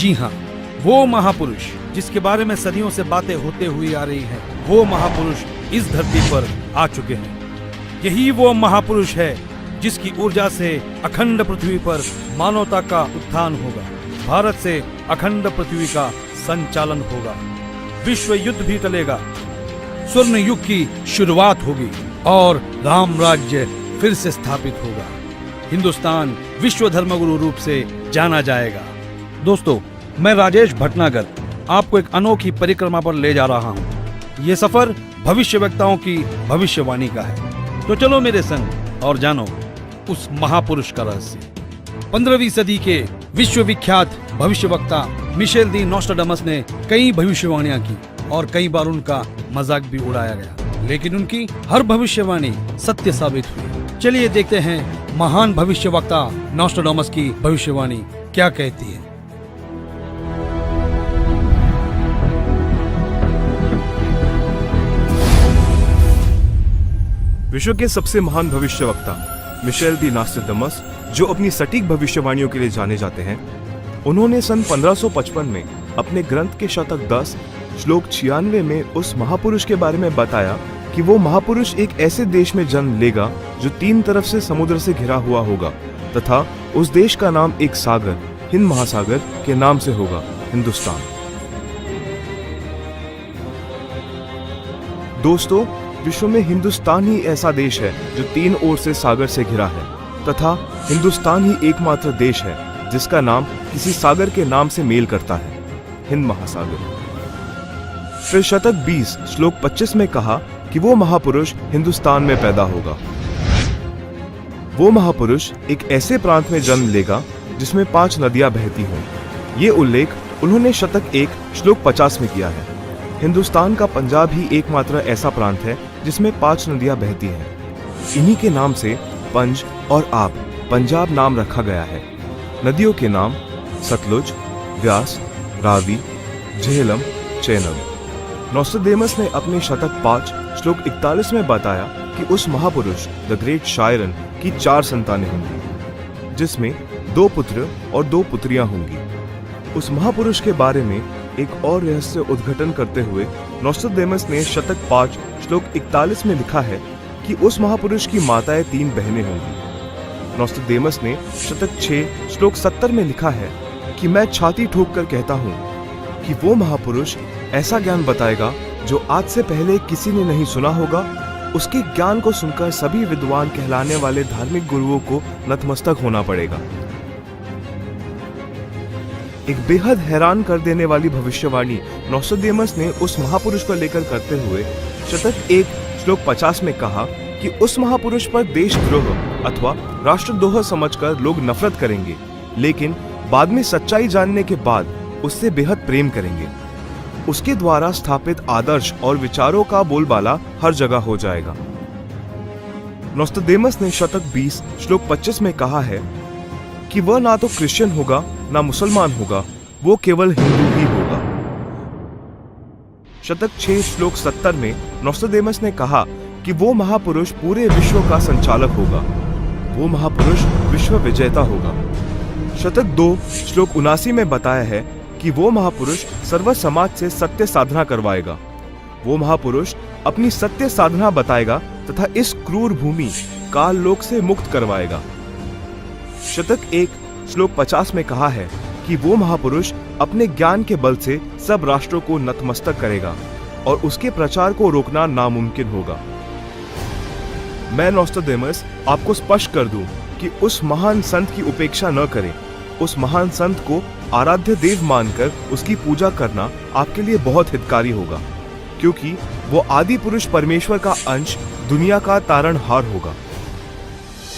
जी हाँ, वो महापुरुष जिसके बारे में सदियों से बातें होते हुई आ रही हैं, वो महापुरुष इस धरती पर आ चुके हैं। यही वो महापुरुष है जिसकी ऊर्जा से अखंड पृथ्वी पर मानवता का उत्थान होगा, भारत से अखंड पृथ्वी का संचालन होगा, विश्व युद्ध भी टलेगा, स्वर्ण युग की शुरुआत होगी और राम राज्य फिर से स्थापित होगा। हिंदुस्तान विश्व धर्मगुरु रूप से जाना जाएगा। दोस्तों, मैं राजेश भटनागर आपको एक अनोखी परिक्रमा पर ले जा रहा हूँ। ये सफर भविष्यवक्ताओं की भविष्यवाणी का है। तो चलो मेरे संग और जानो उस महापुरुष का रहस्य। 15वीं सदी के विश्वविख्यात भविष्यवक्ता मिशेल दी नोस्ट्राडामस ने कई भविष्यवाणियां की और कई बार उनका मजाक भी उड़ाया गया, लेकिन उनकी हर भविष्यवाणी सत्य साबित हुई। चलिए देखते हैं महान भविष्यवक्ता नोस्ट्राडामस की भविष्यवाणी क्या कहती है। विश्व के सबसे महान भविष्यवक्ता मिशेल दी नोस्ट्राडामस, जो अपनी सटीक भविष्यवाणियों के लिए जाने जाते हैं, उन्होंने सन 1555 में अपने ग्रंथ के शतक 10 श्लोक 96 में उस महापुरुष के बारे में बताया कि वो महापुरुष एक ऐसे देश में जन्म लेगा जो 3 तरफ से समुद्र से घिरा हुआ होगा तथा उस देश का नाम एक सागर, हिंद महासागर के नाम से होगा, हिंदुस्तान। दोस्तों, विश्व में हिंदुस्तान ही ऐसा देश है जो 3 ओर से सागर से घिरा है तथा हिंदुस्तान ही एकमात्र देश है जिसका नाम किसी सागर के नाम से मेल करता है, हिंद महासागर। फिर शतक 20 श्लोक 25 में कहा कि वो महापुरुष हिंदुस्तान में पैदा होगा। वो महापुरुष एक ऐसे प्रांत में जन्म लेगा जिसमें 5 नदियां बहती हों। ये उल्लेख उन्होंने शतक 1 श्लोक 50 में किया है। हिंदुस्तान का पंजाब ही एकमात्र ऐसा प्रांत है जिसमें 5 नदियां बहती हैं। इन्हीं के नाम से पंज और आब पंजाब नाम रखा गया है। नदियों के नाम सतलुज, व्यास, रावी, झेलम, चेनाब। नोस्ट्राडामस ने अपने शतक 5 श्लोक 41 में बताया कि उस महापुरुष द ग्रेट शायरन की 4 संतानें होंगी, जिसमें 2 पुत्र और 2 पुत्रियां होंगी। उस महापुरुष के बारे में एक और रहस्य उद्घाटन करते हुए नोस्ट्राडामस ने शतक 5 श्लोक 41 में लिखा है कि उस महापुरुष की माताएं 3 बहनें होंगी। नोस्ट्राडामस ने शतक 6 श्लोक 70 में लिखा है कि मैं छाती ठोक कर कहता हूँ कि वो महापुरुष ऐसा ज्ञान बताएगा जो आज से पहले किसी ने नहीं सुना होगा। उसके ज्ञान को सुनकर सभी विद्वान कहलाने वाले धार्मिक गुरुओं को नतमस्तक होना पड़ेगा। एक बेहद हैरान कर देने वाली भविष्यवाणी नोस्ट्राडामस ने उस महापुरुष को लेकर करते हुए शतक 1 श्लोक 50 में कहा कि उस महापुरुष पर देशद्रोह अथवा राष्ट्रद्रोह समझकर लोग नफरत करेंगे, लेकिन बाद में सच्चाई जानने के बाद उससे बेहद प्रेम करेंगे। उसके द्वारा स्थापित आदर्श और विचारों का बोलबाला हर जगह हो जाएगा। नोस्ट्राडामस ने शतक 20 श्लोक 25 में कहा है कि वह ना तो क्रिश्चियन होगा ना मुसलमान होगा, वो केवल हिंदू ही होगा। शतक 6 श्लोक 70 में नोस्ट्राडामस ने कहा कि वो महापुरुष पूरे विश्व का संचालक होगा, वो महापुरुष विश्व विजेता होगा। शतक 2 श्लोक 79 में बताया है कि वो महापुरुष सर्व समाज से सत्य साधना करवाएगा। वो महापुरुष अपनी सत्य साधना बताएगा तथा इस क्रूर भूमि काल लोक से मुक्त करवाएगा। शतक 1 श्लोक 50 में कहा है कि वो महापुरुष अपने ज्ञान के बल से सब राष्ट्रों को नतमस्तक करेगा और उसके प्रचार को रोकना नामुमकिन होगा। मैं नोस्ट्राडामस आपको स्पष्ट कर दूं कि उस महान संत की उपेक्षा न करें। उस महान संत को आराध्य देव मानकर उसकी पूजा करना आपके लिए बहुत हितकारी होगा, क्योंकि वो आदि पुरुष परमेश्वर का अंश, दुनिया का तारणहार होगा।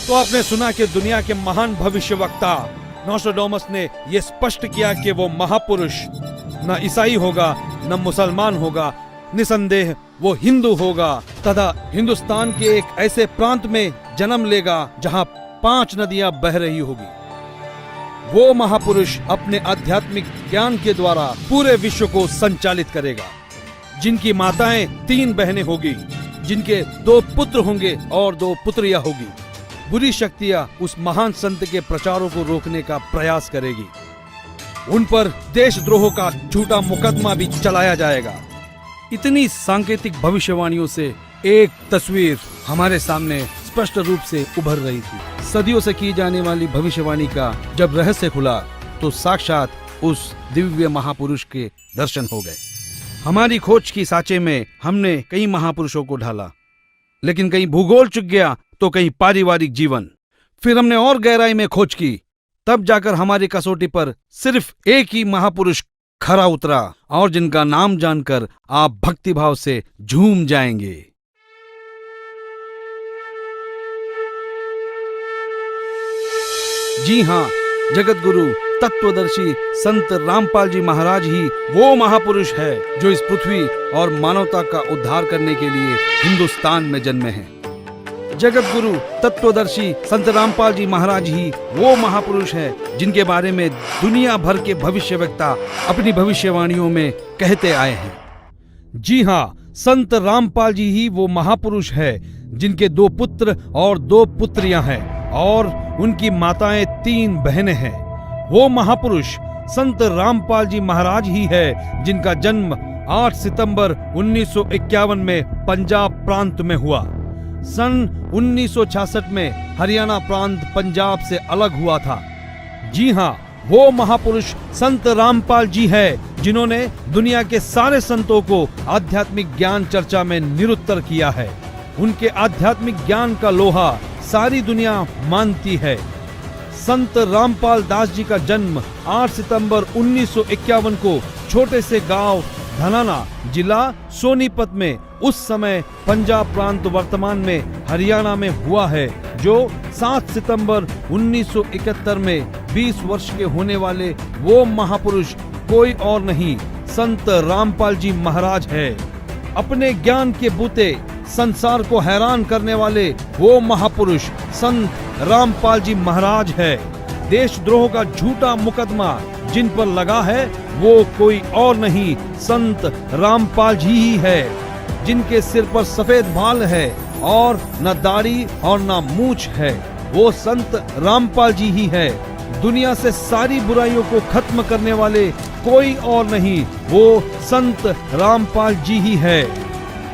तो आपने सुना कि दुनिया के महान भविष्यवक्ता नोस्ट्राडामस ने यह स्पष्ट किया कि वो महापुरुष न ईसाई होगा न मुसलमान होगा, निसंदेह वो हिंदू होगा तथा हिंदुस्तान के एक ऐसे प्रांत में जन्म लेगा जहां 5 नदियां बह रही होगी। वो महापुरुष अपने आध्यात्मिक ज्ञान के द्वारा पूरे विश्व को संचालित करेगा, जिनकी माताएं 3 बहनें होगी, जिनके 2 पुत्र होंगे और 2 पुत्रियां होगी। बुरी शक्तियां उस महान संत के प्रचारों को रोकने का प्रयास करेगी। उन पर देशद्रोह का झूठा मुकदमा भी चलाया जाएगा। इतनी सांकेतिक भविष्यवाणियों से एक तस्वीर हमारे सामने स्पष्ट रूप से उभर रही थी। सदियों से की जाने वाली भविष्यवाणी का जब रहस्य खुला तो साक्षात उस दिव्य महापुरुष के दर्शन हो गए। हमारी खोज की सांचे में हमने कई महापुरुषों को ढाला, लेकिन कहीं भूगोल चुक गया तो कहीं पारिवारिक जीवन। फिर हमने और गहराई में खोज की, तब जाकर हमारी कसौटी पर सिर्फ एक ही महापुरुष खरा उतरा, और जिनका नाम जानकर आप भक्तिभाव से झूम जाएंगे। जी हाँ, जगत गुरु तत्वदर्शी संत रामपाल जी महाराज ही वो महापुरुष है जो इस पृथ्वी और मानवता का उद्धार करने के लिए हिंदुस्तान में जन्मे हैं। जगत गुरु तत्वदर्शी संत रामपाल जी महाराज ही वो महापुरुष है जिनके बारे में दुनिया भर के भविष्यवक्ता अपनी भविष्यवाणियों में कहते आए हैं। जी हाँ, संत रामपाल जी ही वो महापुरुष है जिनके 2 पुत्र और 2 पुत्रियां हैं और उनकी माताएं 3 बहनें हैं। वो महापुरुष संत रामपाल जी महाराज ही है जिनका जन्म 8 सितंबर 1951 में पंजाब प्रांत में हुआ। सन 1966 में हरियाणा प्रांत पंजाब से अलग हुआ था। जी हाँ, वो महापुरुष संत रामपाल जी है जिन्होंने दुनिया के सारे संतों को आध्यात्मिक ज्ञान चर्चा में निरुत्तर किया है। उनके आध्यात्मिक ज्ञान का लोहा सारी दुनिया मानती है। संत रामपाल दास जी का जन्म 8 सितंबर 1951 को छोटे से गांव धनाना, जिला सोनीपत में, उस समय पंजाब प्रांत वर्तमान में हरियाणा में हुआ है, जो 7 सितंबर 1971 में 20 वर्ष के होने वाले वो महापुरुष कोई और नहीं, संत रामपाल जी महाराज है। अपने ज्ञान के बूते संसार को हैरान करने वाले वो महापुरुष संत रामपाल जी महाराज है। देशद्रोह का झूठा मुकदमा जिन पर लगा है वो कोई और नहीं, संत रामपाल जी ही है, जिनके सिर पर सफेद बाल है और न दाढ़ी और न मूछ है। वो संत रामपाल जी ही है। दुनिया से सारी बुराइयों को खत्म करने वाले कोई और नहीं, वो संत रामपाल जी ही है।